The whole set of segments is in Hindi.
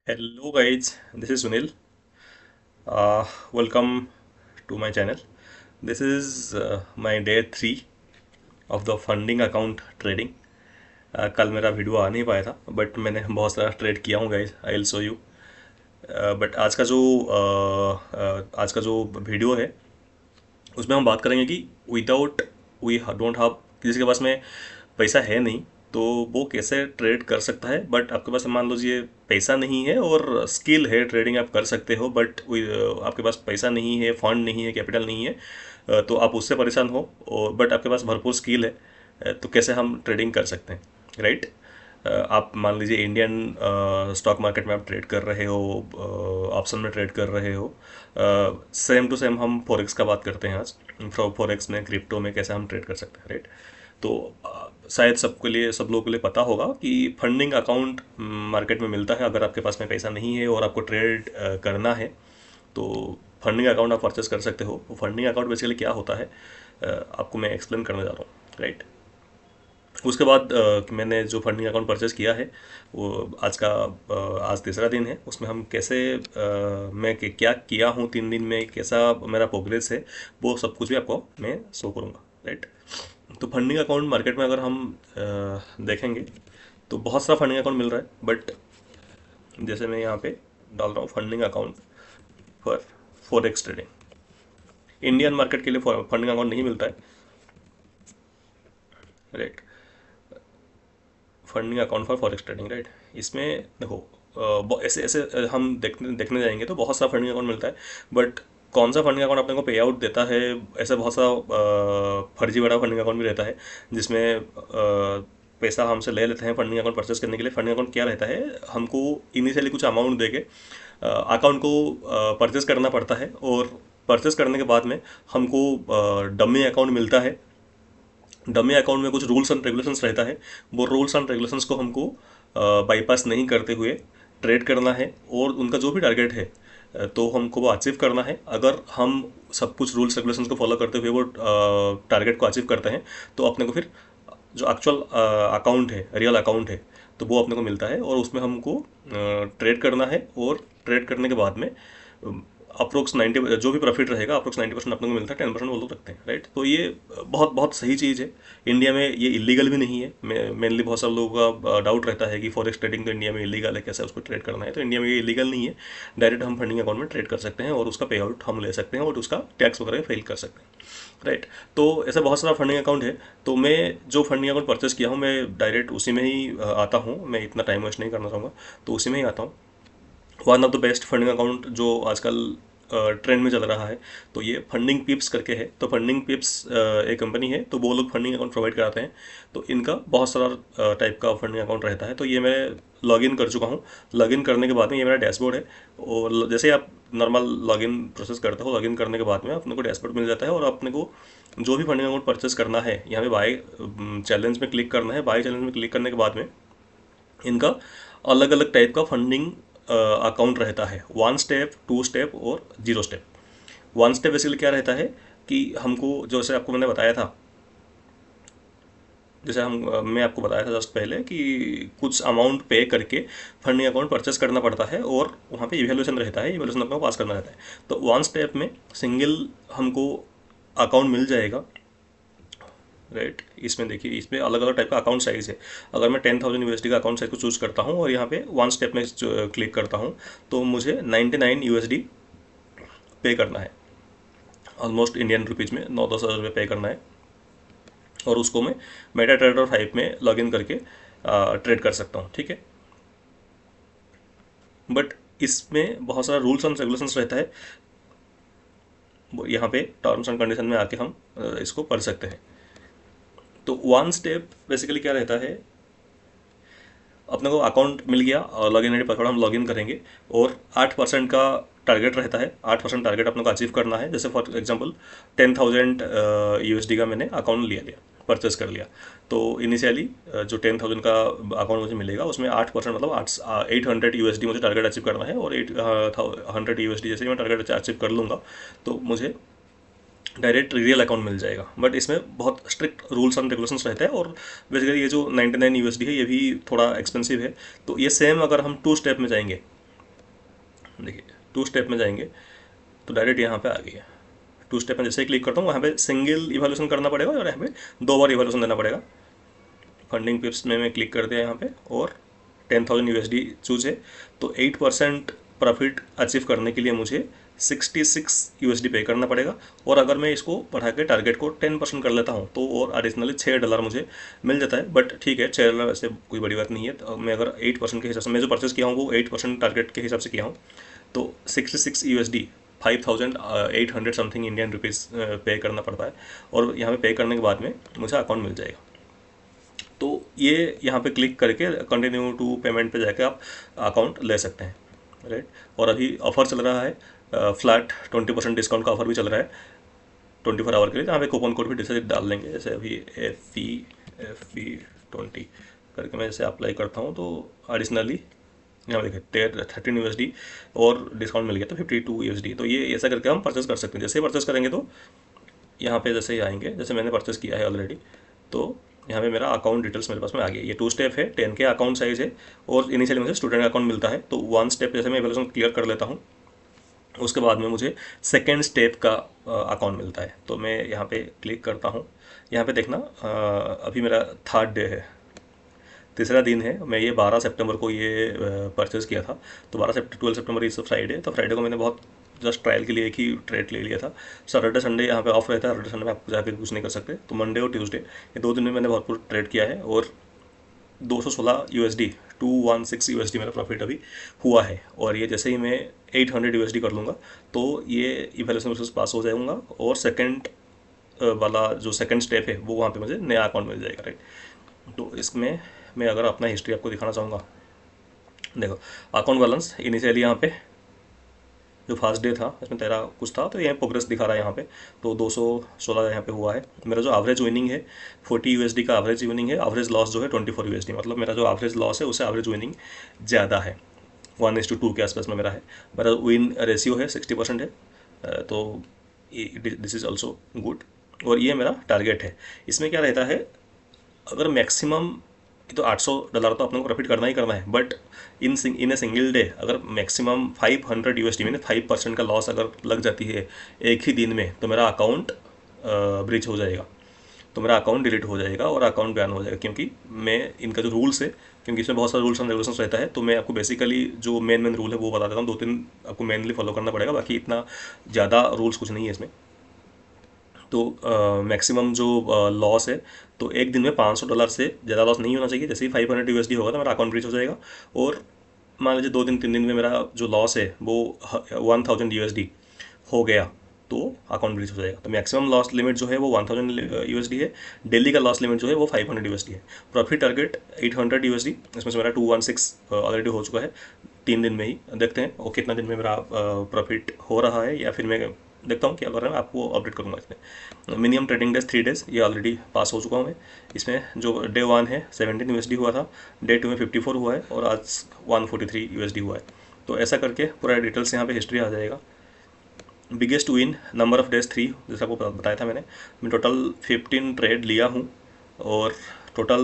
Hello guys, this is Sunil. Welcome to my channel. This is my day 3 of the funding account trading. कल मेरा वीडियो आ नहीं पाया था बट मैंने बहुत सारा ट्रेड किया हूँ guys, I will show you. But आज का जो वीडियो है उसमें हम बात करेंगे कि विदाउट वी डोंट हैव, किसी के पास में पैसा है नहीं तो वो कैसे ट्रेड कर सकता है। बट आपके पास मान लीजिए पैसा नहीं है और स्किल है, ट्रेडिंग आप कर सकते हो, बट आपके पास पैसा नहीं है, फंड नहीं है, कैपिटल नहीं है, तो आप उससे परेशान हो। और बट आपके पास भरपूर स्किल है, तो कैसे हम ट्रेडिंग कर सकते हैं, राइट। आप मान लीजिए इंडियन स्टॉक मार्केट में आप ट्रेड कर रहे हो, ऑप्शन में ट्रेड कर रहे हो। सेम टू सेम हम फॉरेक्स का बात करते हैं आज। फॉरेक्स में, क्रिप्टो में कैसे हम ट्रेड कर सकते हैं, राइट। तो शायद सब लोगों के लिए पता होगा कि फंडिंग अकाउंट मार्केट में मिलता है अगर आपके पास में पैसा नहीं है और आपको ट्रेड करना है तो फंडिंग अकाउंट आप परचेस कर सकते हो। फंडिंग अकाउंट बेसिकली क्या होता है, आपको मैं एक्सप्लेन करने जा रहा हूँ, राइट। उसके बाद मैंने जो फंडिंग अकाउंट परचेस किया है वो आज तीसरा दिन है। उसमें हम कैसे क्या किया हूँ 3 दिन में, कैसा मेरा प्रोग्रेस है, वो सब कुछ भी आपको मैं शो करूँगा, राइट। तो फंडिंग अकाउंट मार्केट में अगर हम देखेंगे तो बहुत सारा फंडिंग अकाउंट मिल रहा है। बट जैसे मैं यहाँ पे डाल रहा हूँ funding account for forex trading. Indian market के लिए फंडिंग अकाउंट नहीं मिलता है, right. Funding account for forex trading, right. इसमें देखो ऐसे ऐसे हम देखने जाएंगे तो बहुत सा फंडिंग अकाउंट मिलता है। बट कौन सा फंडिंग अकाउंट अपने को पे आउट देता है, ऐसे बहुत सा फर्जी वाला फंडिंग अकाउंट भी रहता है जिसमें पैसा हमसे ले लेते हैं फंडिंग अकाउंट परचेस करने के लिए। फंडिंग अकाउंट क्या रहता है, हमको इनिशियली कुछ अमाउंट दे के अकाउंट को परचेस करना पड़ता है और परचेस करने के बाद में हमको डमी अकाउंट मिलता है। डमी अकाउंट में कुछ रूल्स एंड रेगुलेशंस रहता है, वो रूल्स एंड रेगुलेशंस को हमको बाईपास नहीं करते हुए ट्रेड करना है और उनका जो भी टारगेट है तो हमको वो अचीव करना है। अगर हम सब कुछ रूल्स रेगुलेशंस को फॉलो करते हुए वो टारगेट को अचीव करते हैं तो अपने को फिर जो एक्चुअल अकाउंट है, रियल अकाउंट है, तो वो अपने को मिलता है और उसमें हमको ट्रेड करना है। और ट्रेड करने के बाद में अप्रोक्स 90, जो भी प्रॉफिट रहेगा अप्रोक्स 90% अपने को मिलता है, 10% वो लोग रखते हैं, राइट। तो ये बहुत बहुत सही चीज़ है। इंडिया में ये इलीगल भी नहीं है। मेनली बहुत सारे लोगों का डाउट रहता है कि फॉरेक्स ट्रेडिंग तो इंडिया में इलीगल है, कैसे उसको ट्रेड करना है। तो इंडिया में ये इलीगल नहीं है, डायरेक्ट हम फंडिंग अकाउंट में ट्रेड कर सकते हैं और उसका पे आउट हम ले सकते हैं और उसका टैक्स वगैरह फेल कर सकते हैं, राइट। तो ऐसा बहुत सारा फंडिंग अकाउंट है। तो मैं जो फंडिंग अकाउंट परचेस किया हूँ मैं डायरेक्ट उसी में ही आता हूँ। मैं इतना टाइम वेस्ट नहीं करना चाहूँगा, तो उसी में ही आता हूँ। One of the best funding account जो आजकल ट्रेंड में चल रहा है तो ये फंडिंग पिप्स करके है। तो फंडिंग पिप्स एक कंपनी है, तो वो लोग फंडिंग अकाउंट प्रोवाइड कराते हैं। तो इनका बहुत सारा टाइप का फंडिंग अकाउंट रहता है। तो ये मैं लॉगिन कर चुका हूँ। लॉगिन करने के बाद में ये मेरा डैशबोर्ड है। और जैसे आप नॉर्मल लॉगिन प्रोसेस करते हो, लॉगिन करने के बाद में अपने को डैशबोर्ड मिल जाता है और अपने को जो भी फंडिंग अकाउंट परचेस करना है यहाँ पे बाय चैलेंज में क्लिक करना है। बाय चैलेंज में क्लिक करने के बाद में इनका अलग अलग टाइप का फंडिंग अकाउंट रहता है, 1 स्टेप, 2 स्टेप और 0 स्टेप। 1 स्टेप बेसिकली क्या रहता है कि हमको, जैसे आपको मैंने बताया था, मैं आपको बताया था जस्ट पहले कि कुछ अमाउंट पे करके फंडिंग अकाउंट परचेस करना पड़ता है और वहाँ पे इवेल्यूशन रहता है, इवेल्यूशन अपने को पास करना रहता है। तो 1 स्टेप में सिंगल हमको अकाउंट मिल जाएगा, राइट। इसमें देखिए, इसमें अलग अलग टाइप का अकाउंट साइज है। अगर मैं 10,000 USD का अकाउंट साइज को चूज़ करता हूँ और यहाँ पे 1 स्टेप में क्लिक करता हूँ तो मुझे 99 USD पे करना है। ऑलमोस्ट इंडियन रुपीज़ में 9-10 हज़ार रुपये पे करना है और उसको मैं मेटा ट्रेडर 5 में लॉगिन करके ट्रेड कर सकता हूँ, ठीक है। बट इसमें बहुत सारा रूल्स एंड रेगुलेशंस रहता है, यहाँ पे टर्म्स एंड कंडीशन में आके हम इसको पढ़ सकते हैं। तो 1 स्टेप बेसिकली क्या रहता है, अपने को अकाउंट मिल गया और लॉगिन आई डी पासवर्ड हम लॉगिन करेंगे और 8% का टारगेट रहता है। 8% टारगेट अपने को अचीव करना है। जैसे फॉर एग्जांपल 10,000 USD का मैंने अकाउंट लिया परचेस कर लिया। तो इनिशियली जो 10,000 का अकाउंट मुझे मिलेगा उसमें 8% मतलब 800 USD मुझे टारगेट अचीव करना है। और 800 USD जैसे ही मैं टारगेट अचीव कर लूँगा तो मुझे डायरेक्ट रियल अकाउंट मिल जाएगा। बट इसमें बहुत स्ट्रिक्ट रूल्स एंड रेगुलेशंस रहते हैं और बेसिकली ये जो 99 USD है ये भी थोड़ा एक्सपेंसिव है। तो ये सेम अगर हम 2 स्टेप में जाएंगे देखिए 2 स्टेप में जाएंगे तो डायरेक्ट यहाँ पे आ गई है। 2 स्टेप में जैसे ही क्लिक करता हूँ वहाँ पे सिंगल इवैल्यूएशन करना पड़ेगा और यहाँ पे 2 बार इवैल्यूएशन देना पड़ेगा। फंडिंग पिप्स में मैं क्लिक कर दिया यहाँ पे और 10,000 USD चूज है। तो 8% प्रॉफिट अचीव करने के लिए मुझे 66 USD पे करना पड़ेगा। और अगर मैं इसको बढ़ा के टारगेट को 10% कर लेता हूँ तो और एडिशनली $6 मुझे मिल जाता है। बट ठीक है, $6 वैसे कोई बड़ी बात नहीं है। तो मैं अगर 8% के हिसाब से मैं जो परचेस किया हूँ वो 8% टारगेट के हिसाब से किया हूँ, तो 66 USD 5,800 समथिंग इंडियन रुपीज़ पे करना पड़ता है। और यहाँ पे पे करने के बाद में मुझे अकाउंट मिल जाएगा। तो ये यहाँ पे क्लिक करके कंटिन्यू टू पेमेंट पे जाके आप अकाउंट ले सकते हैं, राइट। और अभी ऑफर चल रहा है, फ्लैट 20% डिस्काउंट का ऑफर भी चल रहा है 24 आवर के लिए। यहाँ पे कूपन कोड भी डिसाइड डाल देंगे, जैसे अभी FE20 करके मैं जैसे अप्लाई करता हूँ तो एडिशनली यहाँ देखिए 13 USD और डिस्काउंट मिल गया तो 52 USD। तो ये ऐसा करके हम परचेस कर सकते हैं। जैसे परचेस करेंगे तो यहाँ पे जैसे ही आएंगे, जैसे मैंने परचेस किया है ऑलरेडी, तो यहाँ पे मेरा अकाउंट डिटेल्स मेरे पास में आ गया। ये 2 स्टेप है, 10 के अकाउंट साइज है और इनिशियली मुझे स्टूडेंट अकाउंट मिलता है। तो 1 स्टेप जैसे मैं एवोल्यूशन क्लियर कर लेता हूँ उसके बाद में मुझे सेकेंड स्टेप का अकाउंट मिलता है। तो मैं यहाँ पे क्लिक करता हूँ। यहाँ पे देखना अभी मेरा 3rd डे है, तीसरा दिन है। मैं ये 12 सितंबर को ये परचेज़ किया था। तो 12 सितंबर इस फ्राइडे, तो फ्राइडे को मैंने बहुत जस्ट ट्रायल के लिए एक ही ट्रेड ले लिया था। सैटरडे संडे यहाँ पे ऑफ रहता है, सैटरडे संडे में आप जाके कुछ नहीं कर सकते। तो मंडे और ट्यूसडे ये 2 दिन में मैंने भरपूर ट्रेड किया है और 216 USD 216 USD मेरा प्रॉफिट अभी हुआ है। और ये जैसे ही मैं 800 USD कर लूँगा तो ये इवैल्यूएशन प्रोसेस पास हो जाऊँगा और सेकंड वाला जो सेकंड स्टेप है वो वहाँ पे मुझे नया अकाउंट मिल जाएगा, राइट। तो इसमें मैं अगर अपना हिस्ट्री आपको दिखाना चाहूँगा, देखो अकाउंट बैलेंस इनिशियली यहाँ पे जो फर्स्ट डे था इसमें 13 कुछ था, तो ये प्रोग्रेस दिखा रहा है यहाँ पे। तो 216 यहाँ पे हुआ है। मेरा जो एवरेज विनिंग है 40 USD का एवरेज विनिंग है। एवरेज लॉस जो है 24 USD, मतलब मेरा जो एवरेज लॉस है उससे एवरेज विनिंग ज़्यादा है, 1:2 के आसपास में मेरा है। मेरा विन रेशियो है 60% है। तो दिस इज़ ऑल्सो गुड। और ये मेरा टारगेट है। इसमें क्या रहता है, अगर मैक्सिमम तो $800 तो अपने को प्रॉफिट करना ही करना है। But in a single day अगर मैक्सिमम 500 USD में 5% का लॉस अगर लग जाती है एक ही दिन में, तो मेरा अकाउंट ब्रिच हो जाएगा, तो मेरा अकाउंट डिलीट हो जाएगा और अकाउंट बैन हो जाएगा। क्योंकि मैं इनका जो रूल्स है, क्योंकि इसमें बहुत सारे रूल्स एंड रेगुलेशंस रहता है, तो मैं आपको बेसिकली जो मेन रूल है वो बता देता हूँ। 2-3 आपको मेनली फॉलो करना पड़ेगा, बाकी इतना ज़्यादा रूल्स कुछ नहीं है इसमें। तो मैक्सिमम जो लॉस है, तो एक दिन में $500 से ज़्यादा लॉस नहीं होना चाहिए। जैसे ही 500 USD होगा तो मेरा अकाउंट ब्रीच हो जाएगा। और मान लीजिए 2 दिन 3 दिन में मेरा जो लॉस है वो 1000 USD हो गया तो अकाउंट ब्रीच हो जाएगा। तो मैक्सिमम लॉस लिमिट जो है वो 1000 USD है। डेली का लॉस लिमिट जो है वो 500 USD है। प्रॉफिट टारगेट 800 USD, इसमें से मेरा 216 ऑलरेडी हो चुका है 3 दिन में ही। देखते हैं वो कितना दिन में मेरा प्रॉफिट हो रहा है, या फिर मैं देखता हूँ क्या कर रहा है, आपको अपडेट करूँगा। इसमें मिनिमम ट्रेडिंग डेज 3 डेज ये ऑलरेडी पास हो चुका हूँ मैं। इसमें जो डे 1 है 17 USD हुआ था, डे 2 में 54 हुआ है और आज 143 USD हुआ है। तो ऐसा करके पूरा डिटेल्स यहाँ पे हिस्ट्री आ जाएगा। Biggest win number of days 3, जैसा आपको बताया था मैं टोटल 15 ट्रेड लिया हूँ और टोटल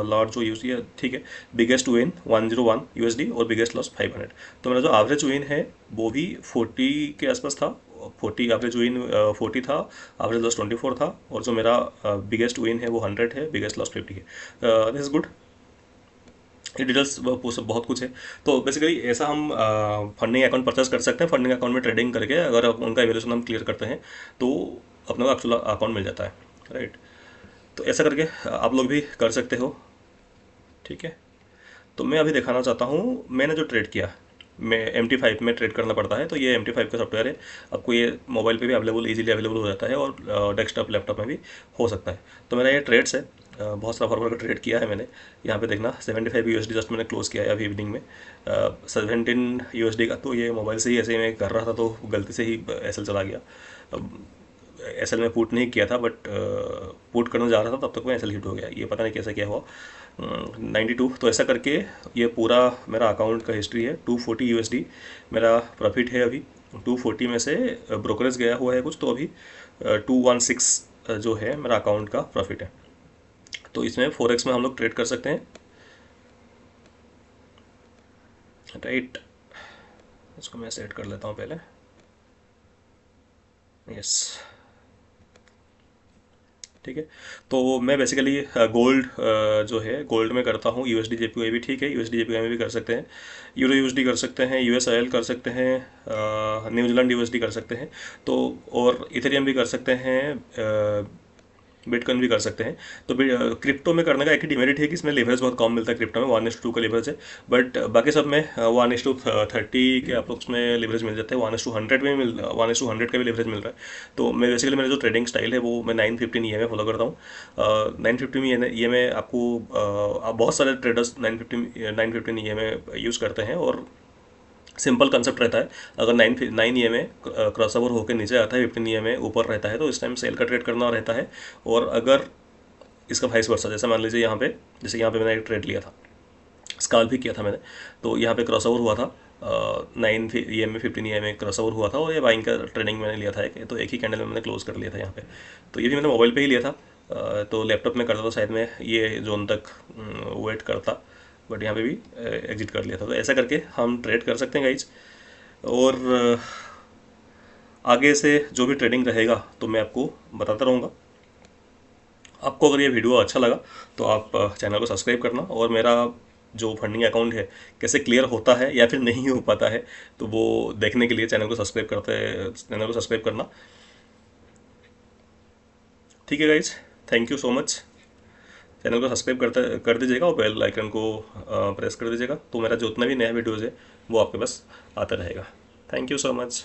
लॉट जो यूज़ किया, ठीक है। बिगेस्ट विन 101 USD और बिगेस्ट लॉस 500। तो मेरा जो एवरेज विन है वो भी 40 के आसपास था। 40 एवरेज विन 40 था, एवरेज लॉस 24 था। और जो मेरा बिगेस्ट विन है वो 100 है, बिगेस्ट लॉस 50 है। This is good. ये डिटेल्स बहुत कुछ है। तो बेसिकली ऐसा हम फंडिंग अकाउंट परचेस कर सकते हैं। फंडिंग अकाउंट में ट्रेडिंग करके अगर उनका एवेल्यूशन हम क्लियर करते हैं तो अपने को एक्चुअल अकाउंट मिल जाता है, राइट। तो ऐसा करके आप लोग भी कर सकते हो, ठीक है। तो मैं अभी दिखाना चाहता हूँ मैंने जो ट्रेड किया। मैं MT5 में ट्रेड करना पड़ता है, तो ये MT5 का सॉफ्टवेयर है। आपको ये मोबाइल पे भी अवेलेबल, इजीली अवेलेबल हो जाता है और डेस्कटॉप लैपटॉप में भी हो सकता है। तो मेरा ये ट्रेड्स है, बहुत सारा फॉरवर्ड का ट्रेड किया है मैंने। यहाँ पे देखना 75 USD जस्ट मैंने क्लोज किया है अभी इवनिंग में। 17 USD का तो ये मोबाइल से ही ऐसे ही मैं कर रहा था तो गलती से ही SL चला गया। SL में पुट नहीं किया था, बट पुट करने जा रहा था तब तक मैं SL हिट हो गया। ये पता नहीं कैसे क्या हुआ। 92। तो ऐसा करके ये पूरा मेरा अकाउंट का हिस्ट्री है। 240 USD मेरा प्रॉफिट है अभी। 240 में से ब्रोकरेज गया हुआ है कुछ, तो अभी 216 जो है मेरा अकाउंट का प्रॉफिट है। तो इसमें फोरेक्स में हम लोग ट्रेड कर सकते हैं, राइट। इसको मैं सेट कर लेता हूँ पहले। यस, ठीक है। तो मैं बेसिकली गोल्ड जो है गोल्ड में करता हूँ। यूएसडी जेपीवाई भी ठीक है, यूएसडी जेपीवाई में भी कर सकते हैं, यूरो यूएसडी कर सकते हैं, यूएसआईएल कर सकते हैं, न्यूजीलैंड यूएसडी कर सकते हैं। तो और इथेरियम भी कर सकते हैं, बिटकॉइन भी कर सकते हैं। तो क्रिप्टो में करने का एक ही डिमेरिट है कि इसमें लेवरेज बहुत कम मिलता है। क्रिप्टो में 1:2 का लेवरेज है, बट बाकी सब में 1:30 के अप्रोक्स में लेवरेज मिल जाता है। 1:100 में मिल 1:100 का भी लेवरेज मिल रहा है। तो मैं बेसिकली मेरा जो ट्रेडिंग स्टाइल है वो मैं 915 ई फॉलो करता हूँ। 915 ई में आपको बहुत सारे ट्रेडर्स 915 ई में यूज़ करते हैं, और सिंपल कंसेप्ट रहता है। अगर 9 में क्रॉस ओवर होकर नीचे आता है, 15 में ऊपर रहता है, तो इस टाइम सेल का ट्रेड करना रहता है। और अगर इसका वाइस वर्सा, जैसा मान लीजिए यहाँ पे, जैसे यहाँ पे मैंने एक ट्रेड लिया था, स्काल भी किया था मैंने, तो यहाँ पे क्रॉस ओवर हुआ था 9 में 15 में क्रॉस ओवर हुआ था, और ये बाइंग का ट्रेडिंग मैंने लिया था तो एक ही कैंडल में मैंने क्लोज कर लिया था यहाँ पे। तो ये भी मैंने मोबाइल पे ही लिया था। तो लैपटॉप में करता तो शायद मैं ये जोन तक वेट करता, बट यहाँ पे भी एग्जिट कर लिया था। तो ऐसा करके हम ट्रेड कर सकते हैं गाइज। और आगे से जो भी ट्रेडिंग रहेगा तो मैं आपको बताता रहूँगा। आपको अगर ये वीडियो अच्छा लगा तो आप चैनल को सब्सक्राइब करना, और मेरा जो फंडिंग अकाउंट है कैसे क्लियर होता है या फिर नहीं हो पाता है, तो वो देखने के लिए चैनल को सब्सक्राइब करना। ठीक है guys, thank you so much. Channel को सब्सक्राइब कर दीजिएगा, और बेल आइकन को प्रेस कर दीजिएगा, तो मेरा जो उतना भी नया वीडियोज़ है वो आपके पास आता रहेगा। Thank you so much.